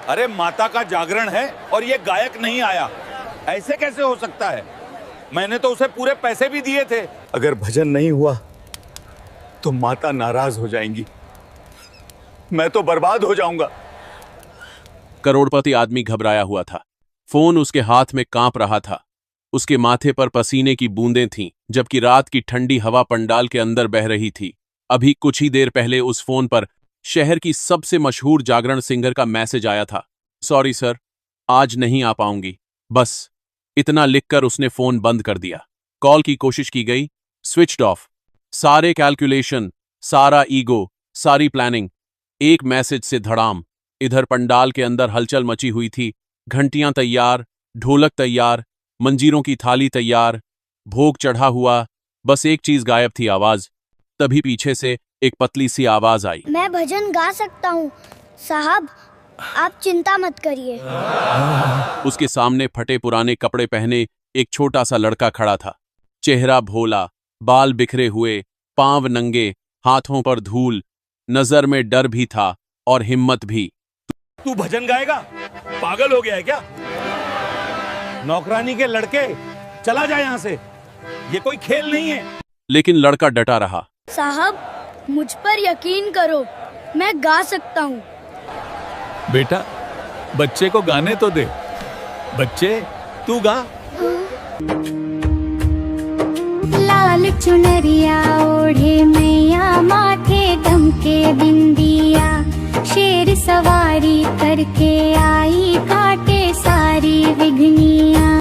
अरे माता का जागरण है और ये गायक नहीं आया, ऐसे कैसे हो सकता है? मैंने तो उसे पूरे पैसे भी दिए थे। अगर भजन नहीं हुआ तो माता नाराज हो जाएंगी, मैं तो बर्बाद हो जाऊंगा। करोड़पति आदमी घबराया हुआ था। फोन उसके हाथ में कांप रहा था। उसके माथे पर पसीने की बूंदें थीं, जबकि रात की ठंडी हवा पंडाल के अंदर बह रही थी। अभी कुछ ही देर पहले उस फोन पर शहर की सबसे मशहूर जागरण सिंगर का मैसेज आया था। सॉरी सर, आज नहीं आ पाऊंगी। बस इतना लिखकर उसने फोन बंद कर दिया। कॉल की कोशिश की गई, स्विच्ड ऑफ। सारे कैलकुलेशन, सारा ईगो, सारी प्लानिंग एक मैसेज से धड़ाम। इधर पंडाल के अंदर हलचल मची हुई थी। घंटियां तैयार, ढोलक तैयार, मंजीरों की थाली तैयार, भोग चढ़ा हुआ। बस एक चीज गायब थी, आवाज। तभी पीछे से एक पतली सी आवाज आई। मैं भजन गा सकता हूँ साहब, आप चिंता मत करिए। उसके सामने फटे पुराने कपड़े पहने एक छोटा सा लड़का खड़ा था। चेहरा भोला, बाल बिखरे हुए, पांव नंगे, हाथों पर धूल। नजर में डर भी था और हिम्मत भी। तू भजन गाएगा? पागल हो गया है क्या? नौकरानी के लड़के, चला जा यहां से, ये कोई खेल नहीं है। लेकिन लड़का डटा रहा। साहब मुझ पर यकीन करो, मैं गा सकता हूँ। बेटा, बच्चे को गाने तो दे। बच्चे, तू गा। लाल चुनरिया ओढ़े मैया, माथे दमके बिंदिया, शेर सवारी करके आई, काटे सारी विघ्निया।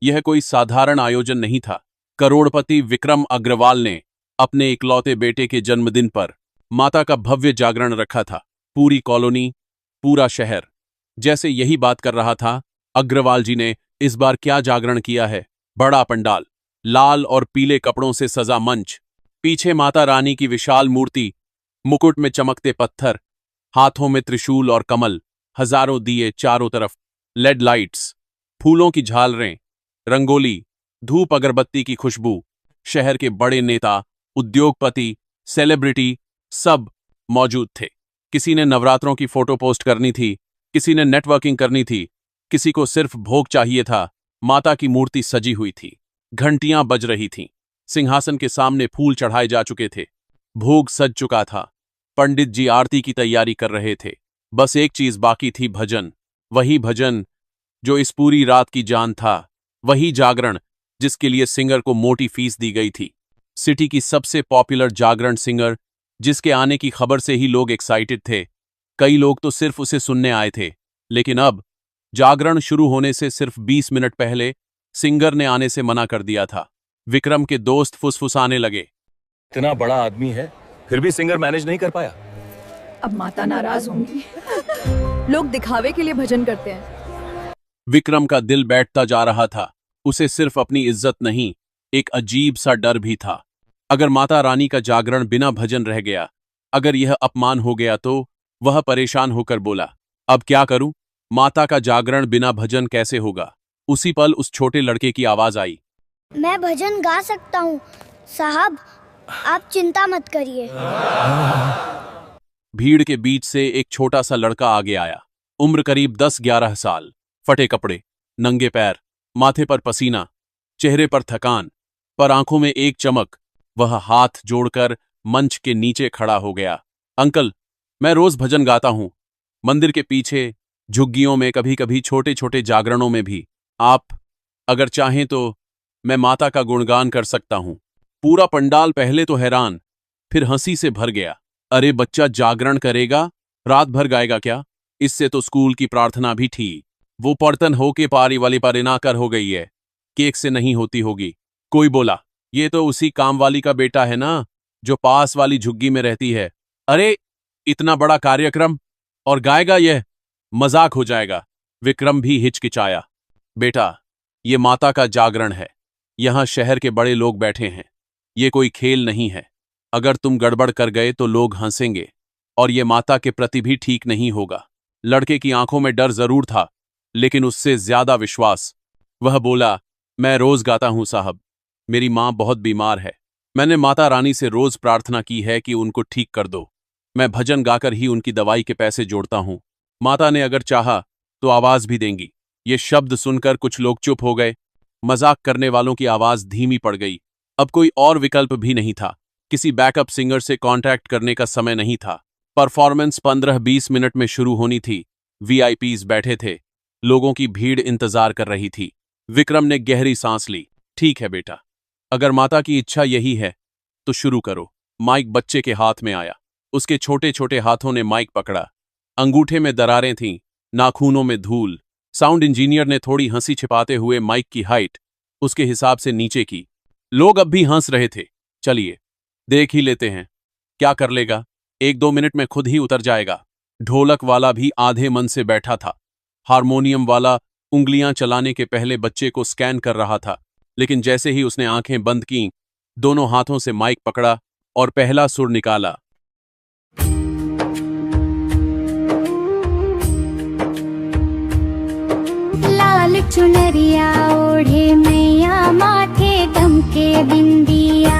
यह कोई साधारण आयोजन नहीं था। करोड़पति विक्रम अग्रवाल ने अपने इकलौते बेटे के जन्मदिन पर माता का भव्य जागरण रखा था। पूरी कॉलोनी, पूरा शहर जैसे यही बात कर रहा था, अग्रवाल जी ने इस बार क्या जागरण किया है। बड़ा पंडाल, लाल और पीले कपड़ों से सजा मंच, पीछे माता रानी की विशाल मूर्ति, मुकुट में चमकते पत्थर, हाथों में त्रिशूल और कमल, हजारों दिए चारों तरफ, लेड लाइट्स, फूलों की झालरें, रंगोली, धूप अगरबत्ती की खुशबू। शहर के बड़े नेता, उद्योगपति, सेलिब्रिटी सब मौजूद थे। किसी ने नवरात्रों की फोटो पोस्ट करनी थी, किसी ने नेटवर्किंग करनी थी, किसी को सिर्फ भोग चाहिए था। माता की मूर्ति सजी हुई थी, घंटियां बज रही थीं, सिंहासन के सामने फूल चढ़ाए जा चुके थे, भोग सज चुका था, पंडित जी आरती की तैयारी कर रहे थे। बस एक चीज बाकी थी, भजन। वही भजन जो इस पूरी रात की जान था, वही जागरण जिसके लिए सिंगर को मोटी फीस दी गई थी। सिटी की सबसे पॉपुलर जागरण सिंगर, जिसके आने की खबर से ही लोग एक्साइटेड थे। कई लोग तो सिर्फ उसे सुनने आए थे। लेकिन अब जागरण शुरू होने से सिर्फ 20 मिनट पहले सिंगर ने आने से मना कर दिया था। विक्रम के दोस्त फुसफुसाने लगे। इतना बड़ा आदमी है, फिर भी सिंगर मैनेज नहीं कर पाया। अब माता नाराज होंगी। लोग दिखावे के लिए भजन करते हैं। विक्रम का दिल बैठता जा रहा था। उसे सिर्फ अपनी इज्जत नहीं, एक अजीब सा डर भी था। अगर माता रानी का जागरण बिना भजन रह गया, अगर यह अपमान हो गया, तो वह परेशान होकर बोला, अब क्या करूं? माता का जागरण बिना भजन कैसे होगा? उसी पल उस छोटे लड़के की आवाज आई। मैं भजन गा सकता हूँ साहब, आप चिंता मत करिए। भीड़ के बीच से एक छोटा सा लड़का आगे आया। उम्र करीब 10-11 साल, फटे कपड़े, नंगे पैर, माथे पर पसीना, चेहरे पर थकान, पर आंखों में एक चमक। वह हाथ जोड़कर मंच के नीचे खड़ा हो गया। अंकल, मैं रोज भजन गाता हूं, मंदिर के पीछे, झुग्गियों में, कभी कभी छोटे छोटे जागरणों में भी। आप अगर चाहें तो मैं माता का गुणगान कर सकता हूं। पूरा पंडाल पहले तो हैरान, फिर हंसी से भर गया। अरे बच्चा जागरण करेगा? रात भर गाएगा क्या? इससे तो स्कूल की प्रार्थना भी ठीक, वो पढ़तन हो के पारी वाली परिनाकर हो गई है, केक से नहीं होती होगी। कोई बोला, ये तो उसी काम वाली का बेटा है ना, जो पास वाली झुग्गी में रहती है। अरे इतना बड़ा कार्यक्रम और गाएगा यह? मजाक हो जाएगा। विक्रम भी हिचकिचाया। बेटा, ये माता का जागरण है, यहां शहर के बड़े लोग बैठे हैं, ये कोई खेल नहीं है। अगर तुम गड़बड़ कर गए तो लोग हंसेंगे, और ये माता के प्रति भी ठीक नहीं होगा। लड़के की आंखों में डर जरूर था, लेकिन उससे ज्यादा विश्वास। वह बोला, मैं रोज गाता हूं साहब, मेरी मां बहुत बीमार है, मैंने माता रानी से रोज प्रार्थना की है कि उनको ठीक कर दो। मैं भजन गाकर ही उनकी दवाई के पैसे जोड़ता हूं। माता ने अगर चाहा तो आवाज भी देंगी। ये शब्द सुनकर कुछ लोग चुप हो गए। मजाक करने वालों की आवाज धीमी पड़ गई। अब कोई और विकल्प भी नहीं था। किसी बैकअप सिंगर से कांटेक्ट करने का समय नहीं था। परफॉर्मेंस 15-20 मिनट में शुरू होनी थी। वीआईपीज बैठे थे। लोगों की भीड़ इंतजार कर रही थी। विक्रम ने गहरी सांस ली। ठीक है बेटा, अगर माता की इच्छा यही है तो शुरू करो। माइक बच्चे के हाथ में आया। उसके छोटे छोटे हाथों ने माइक पकड़ा। अंगूठे में दरारें थीं, नाखूनों में धूल। साउंड इंजीनियर ने थोड़ी हंसी छिपाते हुए माइक की हाइट उसके हिसाब से नीचे की। लोग अब भी हंस रहे थे। चलिए देख ही लेते हैं क्या कर लेगा। 1-2 मिनट में खुद ही उतर जाएगा। ढोलक वाला भी आधे मन से बैठा था। हारमोनियम वाला उंगलियां चलाने के पहले बच्चे को स्कैन कर रहा था, लेकिन जैसे ही उसने आंखें बंद की, दोनों हाथों से माइक पकड़ा और पहला सुर निकाला। लाल चुनरिया ओढ़े मैया माथे दमके बिंदिया,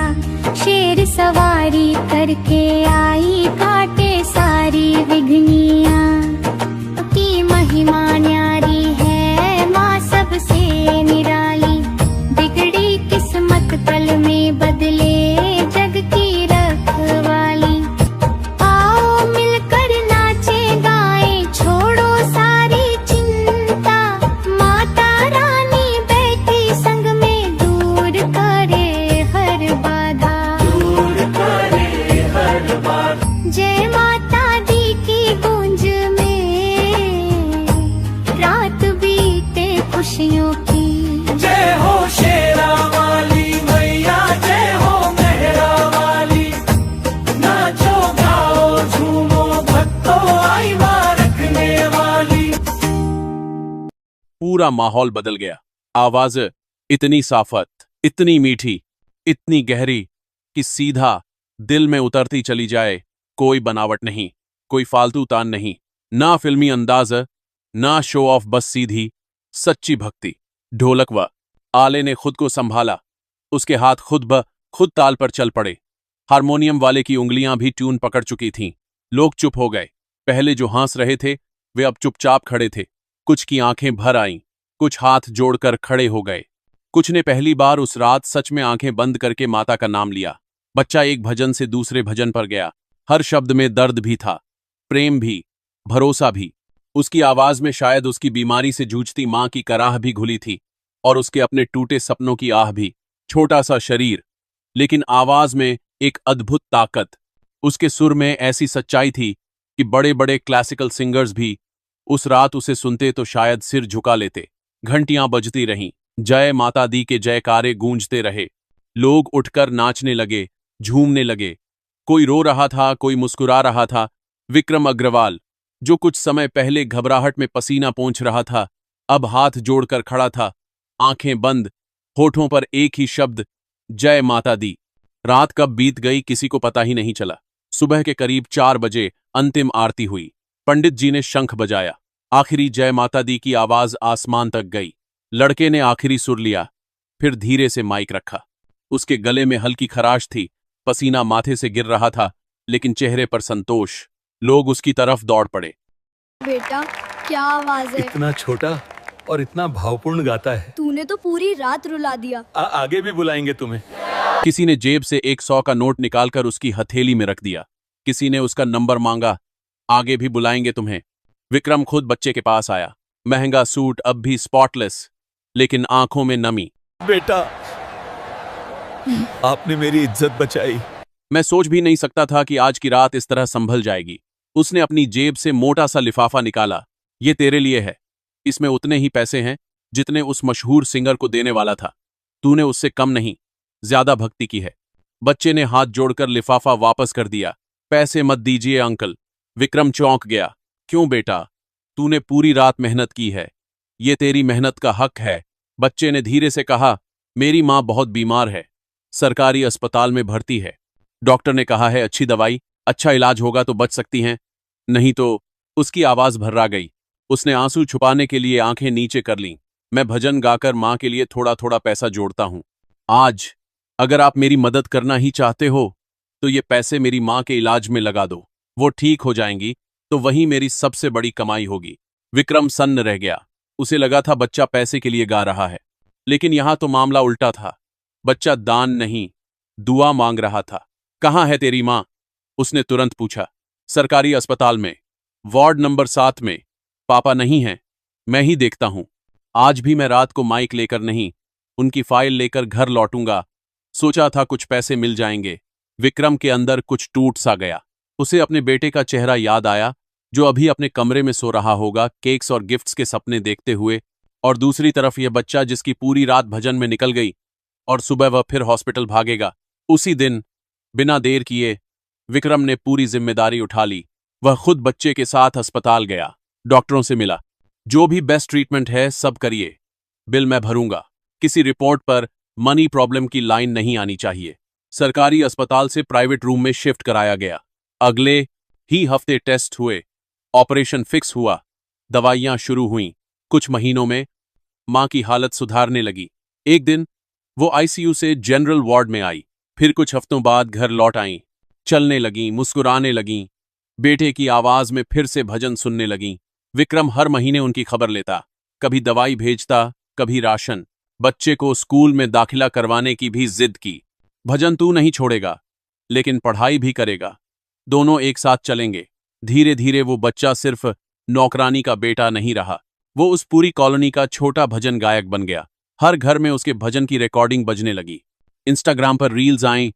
शेर सवारी करके आई काटे सारी विघ्निया। की महिमा न्यारी है माँ सबसे निराली, बिगड़ी किस्मत पल में बदले जग की रखवाली। आओ मिलकर नाचे गाएं, छोड़ो सारी चिंता, माता रानी बैठी संग में दूर करे हर बाधा। जय माता दी की गूंज में रात बीते खुशियों की। जय हो शेरा वाली मैया, जय हो मेहरा वाली। नाचो गाओ झूमो भक्तों, आई मां रखने वाली। पूरा माहौल बदल गया। आवाज इतनी साफत, इतनी मीठी, इतनी गहरी कि सीधा दिल में उतरती चली जाए। कोई बनावट नहीं, कोई फालतू तान नहीं, ना फिल्मी अंदाज, ना शो ऑफ, बस सीधी सच्ची भक्ति। ढोलक व आले ने खुद को संभाला। उसके हाथ खुद ताल पर चल पड़े। हारमोनियम वाले की उंगलियां भी ट्यून पकड़ चुकी थीं। लोग चुप हो गए। पहले जो हंस रहे थे वे अब चुपचाप खड़े थे। कुछ की आंखें भर आईं, कुछ हाथ जोड़कर खड़े हो गए। कुछ ने पहली बार उस रात सच में आंखें बंद करके माता का नाम लिया। बच्चा एक भजन से दूसरे भजन पर गया। हर शब्द में दर्द भी था, प्रेम भी, भरोसा भी। उसकी आवाज में शायद उसकी बीमारी से जूझती मां की कराह भी घुली थी, और उसके अपने टूटे सपनों की आह भी। छोटा सा शरीर, लेकिन आवाज में एक अद्भुत ताकत। उसके सुर में ऐसी सच्चाई थी कि बड़े बड़े क्लासिकल सिंगर्स भी उस रात उसे सुनते तो शायद सिर झुका लेते। घंटियां बजती रहीं, जय माता दी के जयकारे गूंजते रहे। लोग उठकर नाचने लगे, झूमने लगे। कोई रो रहा था, कोई मुस्कुरा रहा था। विक्रम अग्रवाल, जो कुछ समय पहले घबराहट में पसीना पोंछ रहा था, अब हाथ जोड़कर खड़ा था, आंखें बंद, होठों पर एक ही शब्द, जय माता दी। रात कब बीत गई किसी को पता ही नहीं चला। सुबह के करीब 4 बजे अंतिम आरती हुई। पंडित जी ने शंख बजाया। आखिरी जय माता दी की आवाज आसमान तक गई। लड़के ने आखिरी सुर लिया, फिर धीरे से माइक रखा। उसके गले में हल्की खराश थी, पसीना माथे से गिर रहा था, लेकिन चेहरे पर संतोष। लोग उसकी तरफ दौड़ पड़े। बेटा क्या आवाज है, इतना छोटा और इतना भावपूर्ण गाता है। तूने तो पूरी रात रुला दिया। आगे भी बुलाएंगे तुम्हें। किसी ने जेब से 100 का नोट निकालकर उसकी हथेली में रख दिया। किसी ने उसका नंबर मांगा, आगे भी बुलाएंगे तुम्हें। विक्रम खुद बच्चे के पास आया। महंगा सूट अब भी स्पॉटलेस, लेकिन आंखों में नमी। बेटा, आपने मेरी इज्जत बचाई। मैं सोच भी नहीं सकता था कि आज की रात इस तरह संभल जाएगी। उसने अपनी जेब से मोटा सा लिफाफा निकाला। ये तेरे लिए है। इसमें उतने ही पैसे हैं जितने उस मशहूर सिंगर को देने वाला था। तूने उससे कम नहीं, ज्यादा भक्ति की है। बच्चे ने हाथ जोड़कर लिफाफा वापस कर दिया। पैसे मत दीजिए अंकल। विक्रम चौंक गया। क्यों बेटा, तूने पूरी रात मेहनत की है, ये तेरी मेहनत का हक है। बच्चे ने धीरे से कहा, मेरी मां बहुत बीमार है, सरकारी अस्पताल में भर्ती है। डॉक्टर ने कहा है अच्छी दवाई, अच्छा इलाज होगा तो बच सकती हैं, नहीं तो। उसकी आवाज भर्रा गई। उसने आंसू छुपाने के लिए आंखें नीचे कर लीं। मैं भजन गाकर मां के लिए थोड़ा थोड़ा पैसा जोड़ता हूं। आज अगर आप मेरी मदद करना ही चाहते हो तो ये पैसे मेरी मां के इलाज में लगा दो, वो ठीक हो जाएंगी। तो वही मेरी सबसे बड़ी कमाई होगी। विक्रम सन्न रह गया। उसे लगा था बच्चा पैसे के लिए गा रहा है, लेकिन यहां तो मामला उल्टा था। बच्चा दान नहीं, दुआ मांग रहा था। कहाँ है तेरी मां? उसने तुरंत पूछा। सरकारी अस्पताल में, वार्ड नंबर 7 में। पापा नहीं हैं, मैं ही देखता हूं। आज भी मैं रात को माइक लेकर नहीं, उनकी फाइल लेकर घर लौटूंगा। सोचा था कुछ पैसे मिल जाएंगे। विक्रम के अंदर कुछ टूट सा गया। उसे अपने बेटे का चेहरा याद आया, जो अभी अपने कमरे में सो रहा होगा, केक्स और गिफ्ट्स के सपने देखते हुए। और दूसरी तरफ यह बच्चा जिसकी पूरी रात भजन में निकल गई और सुबह वह फिर हॉस्पिटल भागेगा। उसी दिन बिना देर किए विक्रम ने पूरी जिम्मेदारी उठा ली। वह खुद बच्चे के साथ अस्पताल गया, डॉक्टरों से मिला। जो भी बेस्ट ट्रीटमेंट है सब करिए, बिल मैं भरूंगा। किसी रिपोर्ट पर मनी प्रॉब्लम की लाइन नहीं आनी चाहिए। सरकारी अस्पताल से प्राइवेट रूम में शिफ्ट कराया गया। अगले ही हफ्ते टेस्ट हुए, ऑपरेशन फिक्स हुआ, दवाइयां शुरू हुईं। कुछ महीनों में मां की हालत सुधारने लगी। एक दिन वो आईसीयू से जनरल वार्ड में आई, फिर कुछ हफ्तों बाद घर लौट आईं। चलने लगीं, मुस्कुराने लगीं, बेटे की आवाज में फिर से भजन सुनने लगीं। विक्रम हर महीने उनकी खबर लेता, कभी दवाई भेजता, कभी राशन। बच्चे को स्कूल में दाखिला करवाने की भी जिद की। भजन तू नहीं छोड़ेगा, लेकिन पढ़ाई भी करेगा, दोनों एक साथ चलेंगे। धीरे धीरे वो बच्चा सिर्फ नौकरानी का बेटा नहीं रहा, वो उस पूरी कॉलोनी का छोटा भजन गायक बन गया। हर घर में उसके भजन की रिकॉर्डिंग बजने लगी। इंस्टाग्राम पर रील्स आईं,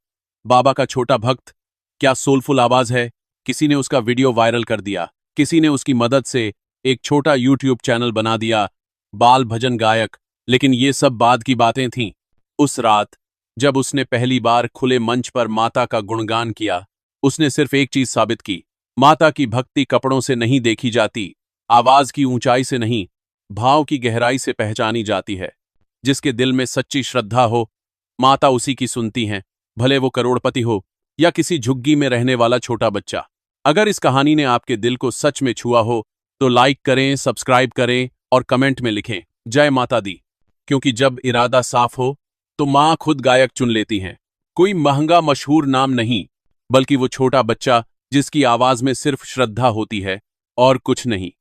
बाबा का छोटा भक्त, क्या सोलफुल आवाज है। किसी ने उसका वीडियो वायरल कर दिया, किसी ने उसकी मदद से एक छोटा यूट्यूब चैनल बना दिया, बाल भजन गायक। लेकिन ये सब बाद की बातें थीं। उस रात जब उसने पहली बार खुले मंच पर माता का गुणगान किया, उसने सिर्फ एक चीज साबित की, माता की भक्ति कपड़ों से नहीं देखी जाती, आवाज की ऊंचाई से नहीं, भाव की गहराई से पहचानी जाती है। जिसके दिल में सच्ची श्रद्धा हो, माता उसी की सुनती हैं, भले वो करोड़पति हो या किसी झुग्गी में रहने वाला छोटा बच्चा। अगर इस कहानी ने आपके दिल को सच में छुआ हो तो लाइक करें, सब्सक्राइब करें और कमेंट में लिखें जय माता दी। क्योंकि जब इरादा साफ हो तो मां खुद गायक चुन लेती हैं। कोई महंगा मशहूर नाम नहीं, बल्कि वो छोटा बच्चा जिसकी आवाज में सिर्फ श्रद्धा होती है और कुछ नहीं।